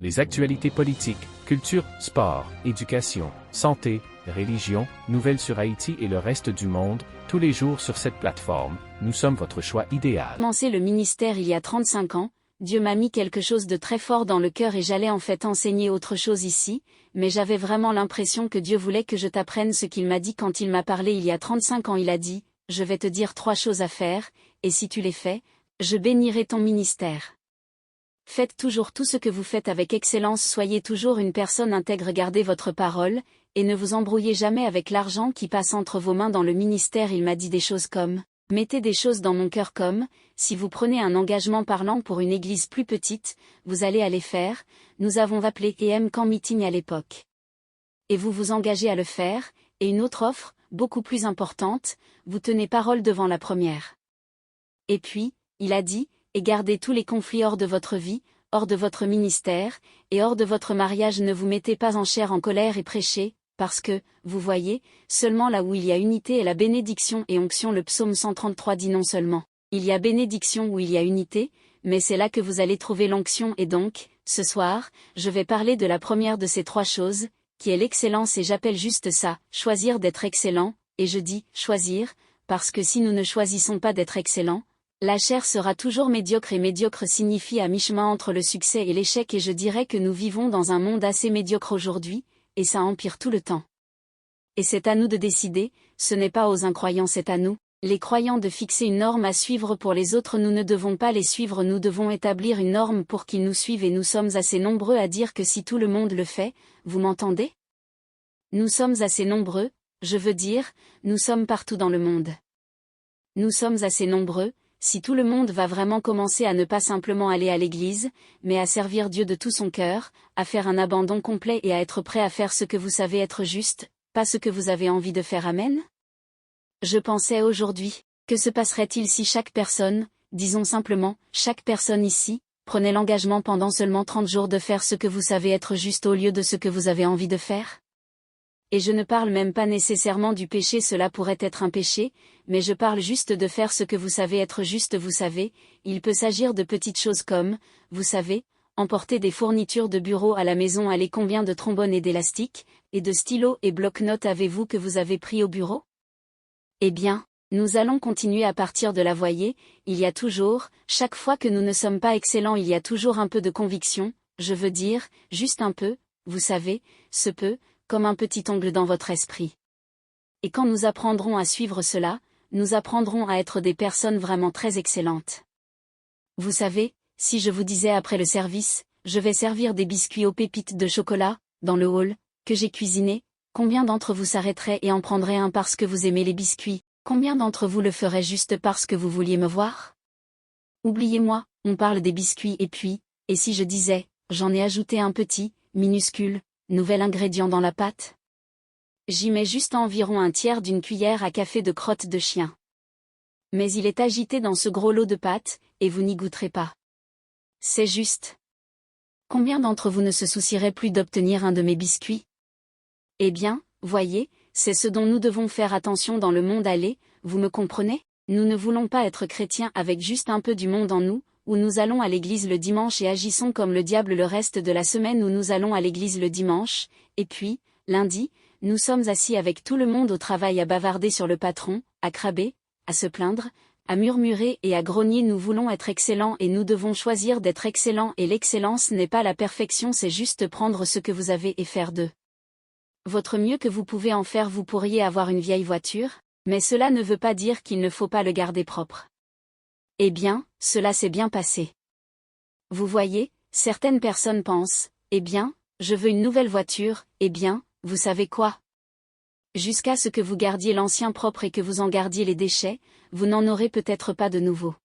Les actualités politiques, culture, sport, éducation, santé, religion, nouvelles sur Haïti et le reste du monde, tous les jours sur cette plateforme, nous sommes votre choix idéal. J'ai commencé le ministère il y a 35 ans, Dieu m'a mis quelque chose de très fort dans le cœur et j'allais en fait enseigner autre chose ici, mais j'avais vraiment l'impression que Dieu voulait que je t'apprenne ce qu'il m'a dit quand il m'a parlé il y a 35 ans. Il a dit, je vais te dire 3 choses à faire, et si tu les fais, je bénirai ton ministère. Faites toujours tout ce que vous faites avec excellence, soyez toujours une personne intègre, gardez votre parole, et ne vous embrouillez jamais avec l'argent qui passe entre vos mains dans le ministère. Il m'a dit des choses comme, mettez des choses dans mon cœur comme, si vous prenez un engagement parlant pour une église plus petite, vous allez aller faire, nous avons appelé EM Camp Meeting à l'époque. Et vous vous engagez à le faire, et une autre offre, beaucoup plus importante, vous tenez parole devant la première. Et puis, il a dit, et gardez tous les conflits hors de votre vie, hors de votre ministère, et hors de votre mariage. Ne vous mettez pas en chair en colère et prêchez, parce que, vous voyez, seulement là où il y a unité est la bénédiction et onction. Le psaume 133 dit non seulement, il y a bénédiction où il y a unité, mais c'est là que vous allez trouver l'onction. Et donc, ce soir, je vais parler de la première de ces 3 choses, qui est l'excellence, et j'appelle juste ça, choisir d'être excellent, et je dis, choisir, parce que si nous ne choisissons pas d'être excellent, la chair sera toujours médiocre, et médiocre signifie à mi-chemin entre le succès et l'échec, et je dirais que nous vivons dans un monde assez médiocre aujourd'hui, et ça empire tout le temps. Et c'est à nous de décider, ce n'est pas aux incroyants, c'est à nous, les croyants, de fixer une norme à suivre pour les autres. Nous ne devons pas les suivre, nous devons établir une norme pour qu'ils nous suivent, et nous sommes assez nombreux à dire que si tout le monde le fait, vous m'entendez? Nous sommes assez nombreux, je veux dire, nous sommes partout dans le monde. Nous sommes assez nombreux, si tout le monde va vraiment commencer à ne pas simplement aller à l'église, mais à servir Dieu de tout son cœur, à faire un abandon complet et à être prêt à faire ce que vous savez être juste, pas ce que vous avez envie de faire. Amen. Je pensais aujourd'hui, que se passerait-il si chaque personne, disons simplement, chaque personne ici, prenait l'engagement pendant seulement 30 jours de faire ce que vous savez être juste au lieu de ce que vous avez envie de faire? Et je ne parle même pas nécessairement du péché, cela pourrait être un péché, mais je parle juste de faire ce que vous savez être juste. Vous savez, il peut s'agir de petites choses comme, vous savez, emporter des fournitures de bureau à la maison. Allez, combien de trombones et d'élastiques, et de stylos et bloc-notes avez-vous que vous avez pris au bureau? Eh bien, nous allons continuer à partir de là. Voyez, il y a toujours, chaque fois que nous ne sommes pas excellents, il y a toujours un peu de conviction, je veux dire, juste un peu, vous savez, ce peu, comme un petit ongle dans votre esprit. Et quand nous apprendrons à suivre cela, nous apprendrons à être des personnes vraiment très excellentes. Vous savez, si je vous disais après le service, je vais servir des biscuits aux pépites de chocolat, dans le hall, que j'ai cuisiné, combien d'entre vous s'arrêteraient et en prendraient un parce que vous aimez les biscuits? Combien d'entre vous le feraient juste parce que vous vouliez me voir? Oubliez-moi, on parle des biscuits et puis, et si je disais, j'en ai ajouté un petit, minuscule, nouvel ingrédient dans la pâte? J'y mets juste environ un tiers d'une cuillère à café de crotte de chien. Mais il est agité dans ce gros lot de pâte, et vous n'y goûterez pas. C'est juste. Combien d'entre vous ne se soucieraient plus d'obtenir un de mes biscuits? Eh bien, voyez, c'est ce dont nous devons faire attention dans le monde. Allez, vous me comprenez? Nous ne voulons pas être chrétiens avec juste un peu du monde en nous, où nous allons à l'église le dimanche et agissons comme le diable le reste de la semaine, où nous allons à l'église le dimanche, et puis, lundi, nous sommes assis avec tout le monde au travail à bavarder sur le patron, à craber, à se plaindre, à murmurer et à grogner. Nous voulons être excellents et nous devons choisir d'être excellents, et l'excellence n'est pas la perfection, c'est juste prendre ce que vous avez et faire de votre mieux que vous pouvez en faire. Vous pourriez avoir une vieille voiture, mais cela ne veut pas dire qu'il ne faut pas le garder propre. Eh bien, cela s'est bien passé. Vous voyez, certaines personnes pensent, eh bien, je veux une nouvelle voiture, eh bien, vous savez quoi? Jusqu'à ce que vous gardiez l'ancien propre et que vous en gardiez les déchets, vous n'en aurez peut-être pas de nouveau.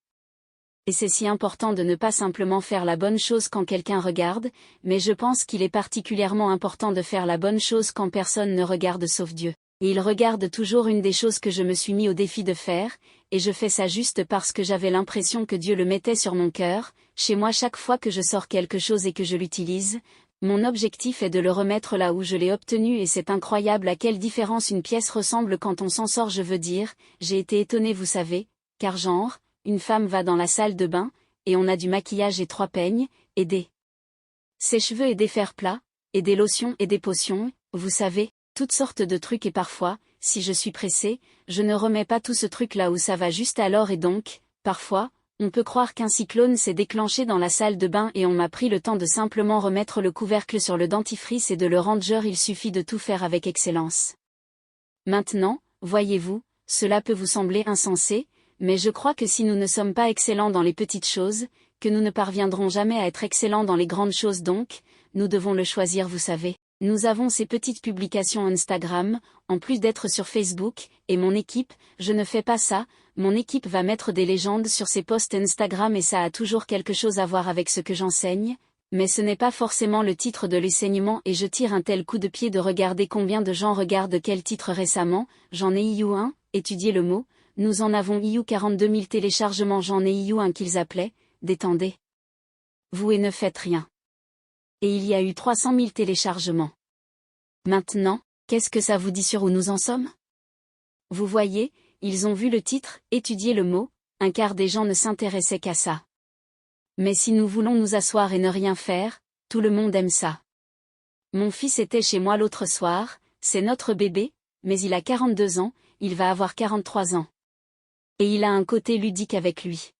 Et c'est si important de ne pas simplement faire la bonne chose quand quelqu'un regarde, mais je pense qu'il est particulièrement important de faire la bonne chose quand personne ne regarde sauf Dieu. Et il regarde toujours. Une des choses que je me suis mis au défi de faire, et je fais ça juste parce que j'avais l'impression que Dieu le mettait sur mon cœur, chez moi chaque fois que je sors quelque chose et que je l'utilise, mon objectif est de le remettre là où je l'ai obtenu, et c'est incroyable à quelle différence une pièce ressemble quand on s'en sort. Je veux dire, j'ai été étonnée, vous savez, car genre, une femme va dans la salle de bain, et on a du maquillage et 3 peignes, et des Sèche-cheveux et des fers plats, et des lotions et des potions, vous savez, toutes sortes de trucs et parfois, si je suis pressée, je ne remets pas tout ce truc là où ça va juste alors et donc, parfois, on peut croire qu'un cyclone s'est déclenché dans la salle de bain et on m'a pris le temps de simplement remettre le couvercle sur le dentifrice et de le ranger, il suffit de tout faire avec excellence. Maintenant, voyez-vous, cela peut vous sembler insensé, mais je crois que si nous ne sommes pas excellents dans les petites choses, que nous ne parviendrons jamais à être excellents dans les grandes choses donc, nous devons le choisir vous savez. Nous avons ces petites publications Instagram, en plus d'être sur Facebook, et mon équipe, je ne fais pas ça, mon équipe va mettre des légendes sur ses posts Instagram et ça a toujours quelque chose à voir avec ce que j'enseigne, mais ce n'est pas forcément le titre de l'enseignement et je tire un tel coup de pied de regarder combien de gens regardent quel titre récemment, j'en ai eu un, étudier le mot, nous en avons eu 42 000 téléchargements, j'en ai eu un qu'ils appelaient, détendez. Vous et ne faites rien. Et il y a eu 300 000 téléchargements. Maintenant, qu'est-ce que ça vous dit sur où nous en sommes? Vous voyez, ils ont vu le titre, étudier le mot, un quart des gens ne s'intéressaient qu'à ça. Mais si nous voulons nous asseoir et ne rien faire, tout le monde aime ça. Mon fils était chez moi l'autre soir, c'est notre bébé, mais il a 42 ans, il va avoir 43 ans. Et il a un côté ludique avec lui.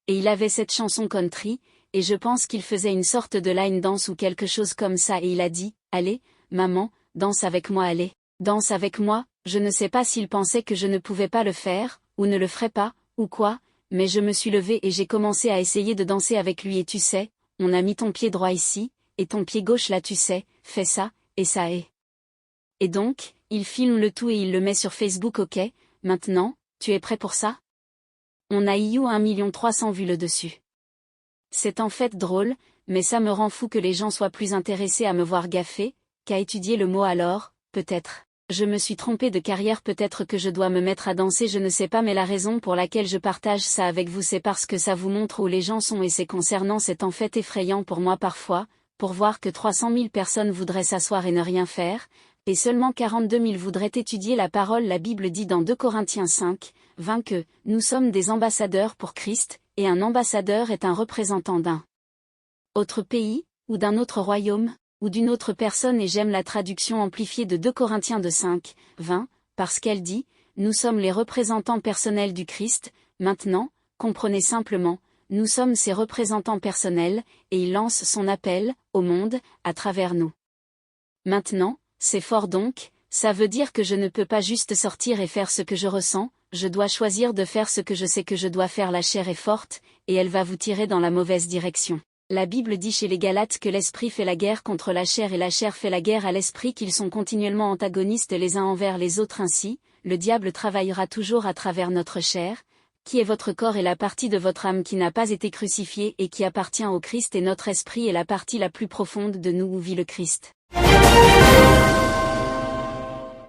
Et il avait cette chanson country, et je pense qu'il faisait une sorte de line dance ou quelque chose comme ça et il a dit, allez, maman, danse avec moi allez, danse avec moi, je ne sais pas s'il pensait que je ne pouvais pas le faire, ou ne le ferais pas, ou quoi, mais je me suis levée et j'ai commencé à essayer de danser avec lui et tu sais, on a mis ton pied droit ici, et ton pied gauche là tu sais, fais ça, et ça est. Et donc, il filme le tout et il le met sur Facebook ok, maintenant, tu es prêt pour ça? On a eu 1 300 000 vues le dessus. C'est en fait drôle, mais ça me rend fou que les gens soient plus intéressés à me voir gaffer, qu'à étudier le mot alors, peut-être. Je me suis trompée de carrière, peut-être que je dois me mettre à danser, je ne sais pas, mais la raison pour laquelle je partage ça avec vous c'est parce que ça vous montre où les gens sont et c'est concernant, c'est en fait effrayant pour moi parfois, pour voir que 300 000 personnes voudraient s'asseoir et ne rien faire, et seulement 42 000 voudraient étudier la parole. La Bible dit dans 2 Corinthiens 5, 20 que « Nous sommes des ambassadeurs pour Christ », et un ambassadeur est un représentant d'un autre pays, ou d'un autre royaume, ou d'une autre personne et j'aime la traduction amplifiée de 2 Corinthiens 5, 20, parce qu'elle dit « Nous sommes les représentants personnels du Christ », maintenant, comprenez simplement, nous sommes ses représentants personnels, et il lance son appel, au monde, à travers nous. Maintenant, c'est fort donc, ça veut dire que je ne peux pas juste sortir et faire ce que je ressens, je dois choisir de faire ce que je sais que je dois faire. La chair est forte, et elle va vous tirer dans la mauvaise direction. La Bible dit chez les Galates que l'esprit fait la guerre contre la chair et la chair fait la guerre à l'esprit, qu'ils sont continuellement antagonistes les uns envers les autres ainsi, le diable travaillera toujours à travers notre chair, qui est votre corps et la partie de votre âme qui n'a pas été crucifiée et qui appartient au Christ et notre esprit est la partie la plus profonde de nous où vit le Christ.